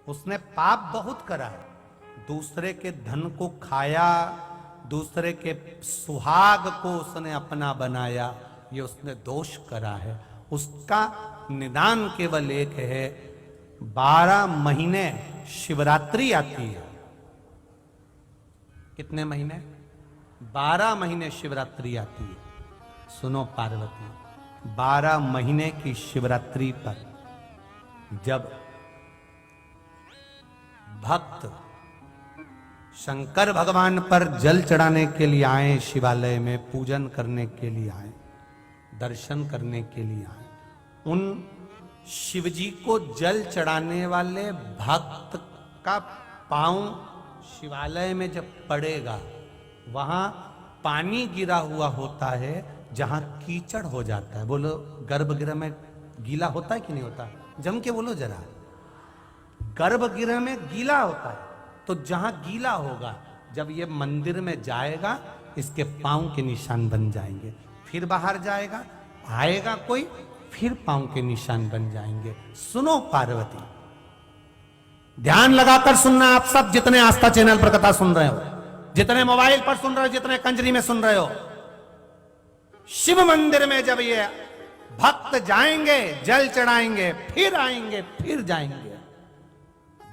उसने पाप बहुत करा है, दूसरे के धन को खाया, दूसरे के सुहाग को उसने अपना बनाया, ये उसने दोष करा है। उसका निदान केवल एक है, 12 महीने शिवरात्रि आती है। कितने महीने? 12 महीने शिवरात्रि आती है। सुनो पार्वती, 12 महीने की शिवरात्रि पर जब भक्त शंकर भगवान पर जल चढ़ाने के लिए आए, शिवालय में पूजन करने के लिए आए, दर्शन करने के लिए आए, उन शिवजी को जल चढ़ाने वाले भक्त का पांव शिवालय में जब पड़ेगा, वहां पानी गिरा हुआ होता है जहां कीचड़ हो जाता है। बोलो, गर्भगृह में गीला होता है कि नहीं होता? जम के बोलो जरा। गर्भगृह में गीला होता है, तो जहां गीला होगा, जब ये मंदिर में जाएगा, इसके पांव के निशान बन जाएंगे। फिर बाहर जाएगा, आएगा कोई, फिर पांव के निशान बन जाएंगे। सुनो पार्वती, ध्यान लगाकर सुनना आप सब, जितने आस्था चैनल पर कथा सुन रहे हो, जितने मोबाइल पर सुन रहे हो, जितने कंजरी में सुन रहे हो। शिव मंदिर में जब ये भक्त जाएंगे, जल चढ़ाएंगे, फिर आएंगे, फिर जाएंगे।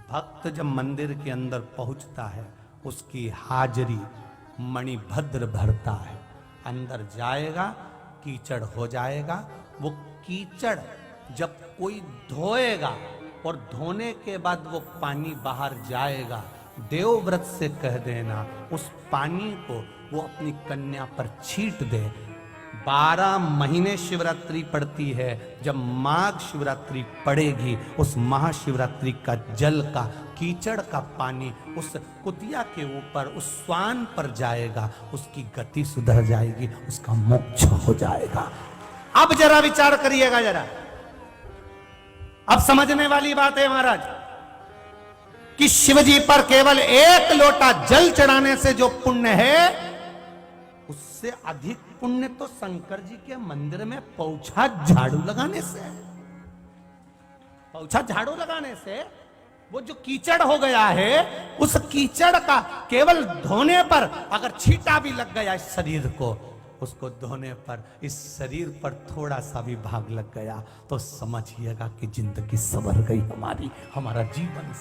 भक्त जब मंदिर के अंदर पहुंचता है, उसकी हाजिरी मणिभद्र भरता है। अंदर जाएगा, कीचड़ हो जाएगा। वो कीचड़ जब कोई धोएगा और धोने के बाद वो पानी बाहर जाएगा, देवव्रत से कह देना उस पानी को वो अपनी कन्या पर छीट दे। 12 महीने शिवरात्रि पड़ती है। जब माघ शिवरात्रि पड़ेगी, उस महाशिवरात्रि का जल का, कीचड़ का पानी उस कुतिया के ऊपर, उस स्वान पर जाएगा, उसकी गति सुधर जाएगी, उसका मोक्ष हो जाएगा। अब जरा विचार करिएगा जरा, अब समझने वाली बात है महाराज, कि शिवजी पर केवल 1 लोटा जल चढ़ाने से जो पुण्य है, उससे अधिक पुण्य तो शंकर जी के मंदिर में पौछा झाड़ू लगाने से है। पौछा झाड़ू लगाने से वो जो कीचड़ हो गया है, उस कीचड़ का केवल धोने पर अगर छींटा भी लग गया इस शरीर को, उसको धोने पर इस शरीर पर थोड़ा सा भी भाग लग गया, तो समझिएगा कि जिंदगी संवर गई हमारी, हमारा जीवन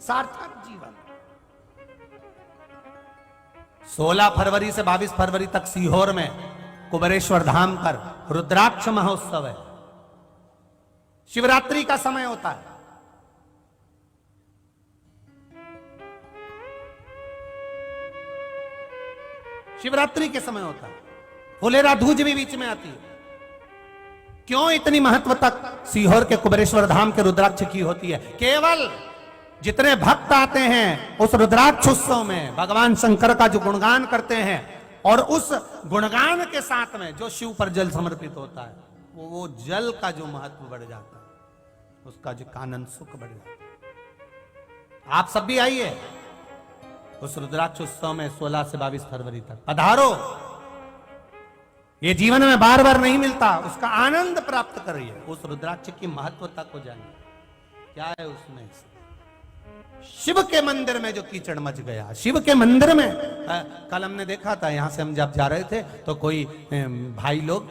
सार्थक जीवन। 16 फरवरी से 22 फरवरी तक सीहोर में कुबेरेश्वर धाम पर रुद्राक्ष महोत्सव है। शिवरात्रि का समय होता है। शिवरात्रि के समय होता है। फुलेरा धूज भी बीच में आती है। क्यों इतनी महत्व तक सीहोर के कुबेरेश्वर धाम के रुद्राक्ष की होती है? केवल जितने भक्त आते हैं उस रुद्राक्ष उत्सव में भगवान शंकर का जो गुणगान करते हैं, और उस गुणगान के साथ में जो शिव पर जल समर्पित होता है, वो जल का जो महत्व बढ़ जाता है, उसका जो आनंद सुख बढ़ जाता है। आप सब भी आइए उस रुद्राक्ष उत्सव में 16 से 22 फरवरी तक पधारो। ये जीवन में बार बार नहीं मिलता, उसका आनंद प्राप्त करिए। उस रुद्राक्ष की महत्वता को जानिए, क्या है उसमें। शिव के मंदिर में जो कीचड़ मच गया, शिव के मंदिर में, कल हमने देखा था, यहां से हम जब जा रहे थे तो कोई भाई लोग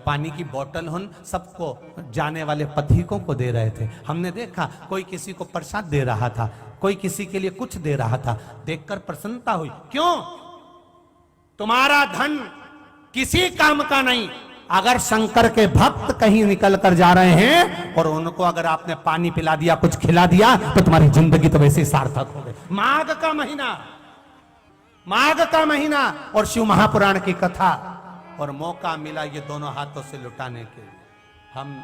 पानी की बोतल उन सबको, जाने वाले पथिकों को दे रहे थे। हमने देखा कोई किसी को प्रसाद दे रहा था, कोई किसी के लिए कुछ दे रहा था। देखकर प्रसन्नता हुई। क्यों? तुम्हारा धन किसी काम का नहीं। अगर शंकर के भक्त कहीं निकल कर जा रहे हैं और उनको अगर आपने पानी पिला दिया, कुछ खिला दिया, तो तुम्हारी जिंदगी तो वैसे ही सार्थक हो गई। माघ का महीना, माघ का महीना और शिव महापुराण की कथा, और मौका मिला ये दोनों हाथों से लुटाने के लिए। हम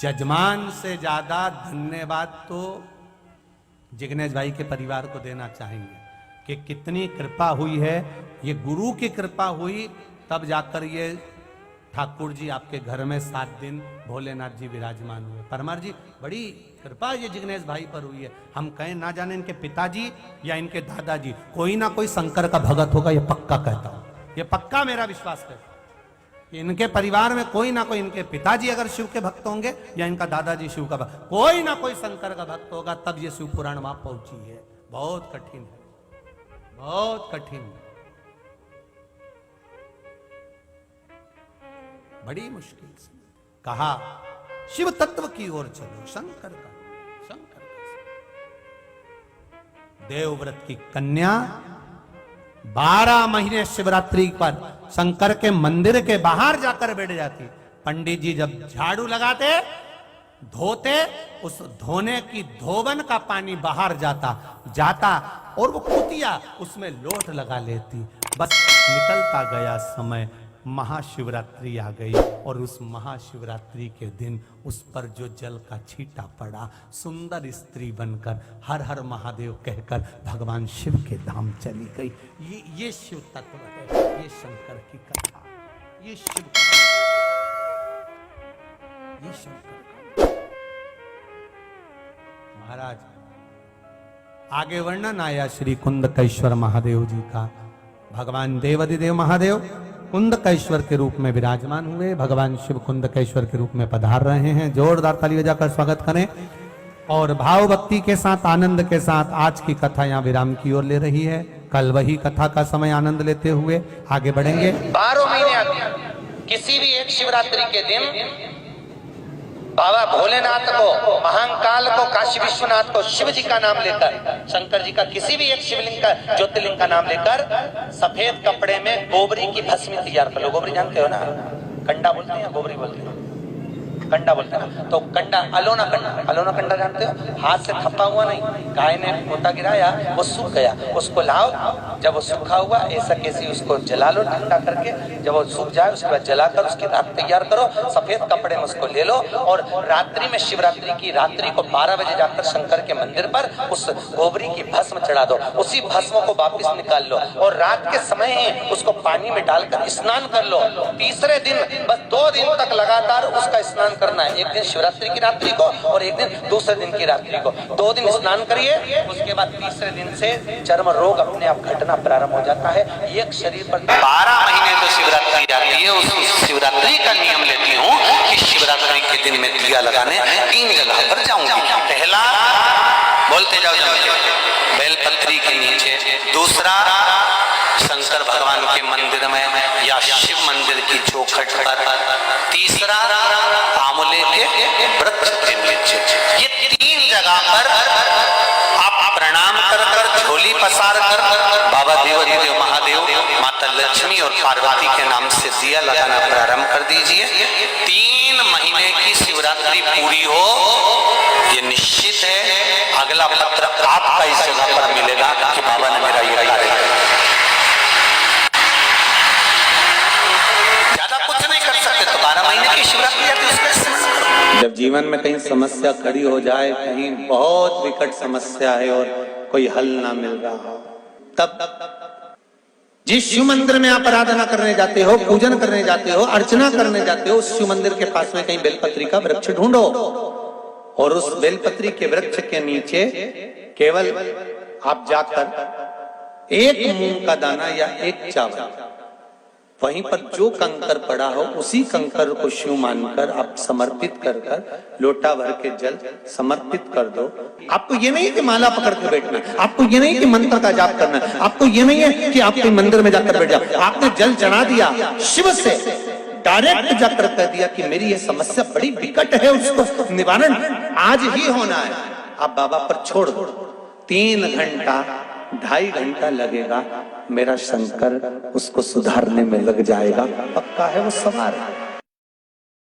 जजमान से ज्यादा धन्यवाद तो जिग्नेश भाई के परिवार को देना चाहेंगे कि कितनी कृपा हुई है। ये गुरु की कृपा हुई, तब जाकर ये ठाकुर जी आपके घर में 7 दिन भोलेनाथ जी विराजमान हुए। परमार जी, बड़ी कृपा ये जिग्नेश भाई पर हुई है। हम कहें ना जाने इनके पिताजी या इनके दादाजी, कोई ना कोई शंकर का भगत होगा, ये पक्का कहता हूं, ये पक्का मेरा विश्वास है। इनके परिवार में कोई ना कोई, इनके पिताजी अगर शिव के भक्त होंगे या इनका दादाजी शिव का भक्त, कोई ना कोई शंकर का भक्त होगा, तब ये शिव पुराण वहां पहुंची है। बहुत कठिन है, बहुत कठिन, बड़ी मुश्किल से कहा शिव तत्व की ओर चलो, शंकर का। देवव्रत की कन्या 12 महीने शिवरात्रि पर शंकर के मंदिर के बाहर जाकर बैठ जाती। पंडित जी जब झाड़ू लगाते, धोते, उस धोने की धोवन का पानी बाहर जाता और वो कुतिया उसमें लोट लगा लेती। बस निकलता गया समय, महाशिवरात्रि आ गई और उस महाशिवरात्रि के दिन उस पर जो जल का छींटा पड़ा, सुंदर स्त्री बनकर हर हर महादेव कहकर भगवान शिव के धाम चली गई। ये शिव तत्व है, ये शंकर की कथा, ये शिव का। महाराज आगे वर्णन आया श्री कुंदकेश्वर महादेव जी का। भगवान देवाधिदेव महादेव कुंदकेश्वर के रूप में विराजमान हुए, भगवान शिव कुंदकेश्वर के रूप में पधार रहे हैं। जोरदार ताली बजाकर स्वागत करें और भाव भक्ति के साथ, आनंद के साथ आज की कथा यहाँ विराम की ओर ले रही है। कल वही कथा का समय आनंद लेते हुए आगे बढ़ेंगे। 12 महीने आते हैं। किसी भी एक शिवरात्रि के दिन बाबा भोलेनाथ को, महाकाल को, काशी विश्वनाथ को, शिव जी का नाम लेकर, शंकर जी का किसी भी एक शिवलिंग का, ज्योतिर्लिंग का नाम लेकर सफेद कपड़े में गोबरी की भस्मी तैयार कर लो। गोबरी जानते हो ना, कंडा बोलते हैं, गोबरी बोलते हैं, कंडा बोलते हैं। तो कंडा, अलोना कंडा जानते हो, हाथ से थप्पा हुआ नहीं, गाय ने पोता गिराया, वो सूख गया, उसको लाओ, जब वो सूखा हुआ ऐसा कैसे उसको जला लो ठंडा करके, जब वो सूख जाए उसके बाद जलाकर उसकी राख तैयार करो, सफेद कपड़े में उसको ले लो और रात्रि में, शिवरात्रि की रात्रि को 12 बजे जाकर शंकर के मंदिर पर उस गोबरी की भस्म चढ़ा दो। उसी भस्म को वापिस निकाल लो और रात के समय ही उसको पानी में डालकर स्नान कर लो। तीसरे दिन, बस 2 दिन तक लगातार उसका स्नान करना है। एक दिन शिवरात्रि की रात्रि को और एक दिन दूसरे दिन की रात्रि को। 2 दिन स्नान करिए, उसके बाद तीसरे दिन से चर्म रोग अपने आप घटना प्रारंभ हो जाता है। एक शरीर पर 12 महीने तो शिवरात्रि आती है। उस शिवरात्रि का नियम लेती हूँ कि शिवरात्रि के दिन में दिया लगाने 3 जगह पर जाऊंगी। पहला, बोलते जाओ, बेलपत्री के नीचे। दूसरा, शंकर भगवान के मंदिर में या शिव मंदिर की चौखट पर। तीसरा, आंवले के वृक्ष के नीचे। ये 3 जगह पर आप प्रणाम कर झोली पसार कर बाबा देवाधिदेव महादेव, माता लक्ष्मी और पार्वती के नाम से दिया लगाना प्रारंभ कर दीजिए। 3 महीने की शिवरात्रि पूरी हो, ये निश्चित है अगला पत्र आपका इस जगह पर मिलेगा कि बाबा ने मेरा ये कार्य किया। ज्यादा कुछ नहीं कर सकते तो 12 महीने की शिवरात्रि आती है। जब जीवन में कहीं समस्या खड़ी हो जाए, कहीं बहुत विकट समस्या है और कोई हल ना मिल रहा हो, तब जिस शिव मंदिर में आप आराधना करने जाते हो, पूजन करने जाते हो, अर्चना करने जाते हो, उस शिव मंदिर के पास में कहीं बेलपत्री का वृक्ष ढूंढो और उस बेलपत्री के वृक्ष के नीचे केवल आप जाकर 1 मूंग का दाना या 1 चावल, वहीं पर जो कंकर पड़ा हो उसी कंकर को शिव मानकर आप समर्पित कर लोटा भर के जल समर्पित कर दो। आपको ये नहीं कि माला पकड़ के बैठना, आपको ये नहीं कि मंत्र का जाप करना, आपको ये नहीं है कि आपके मंदिर में जाकर बैठ जाओ। आपने जल चढ़ा दिया, शिव से डायरेक्ट जाकर कह दिया कि मेरी ये समस्या बड़ी विकट है, उसको निवारण आज ही होना है। आप बाबा पर छोड़ दो, 3 घंटा 2.5 घंटा लगेगा, मेरा शंकर उसको सुधारने में लग जाएगा, पक्का है, वो सवार है।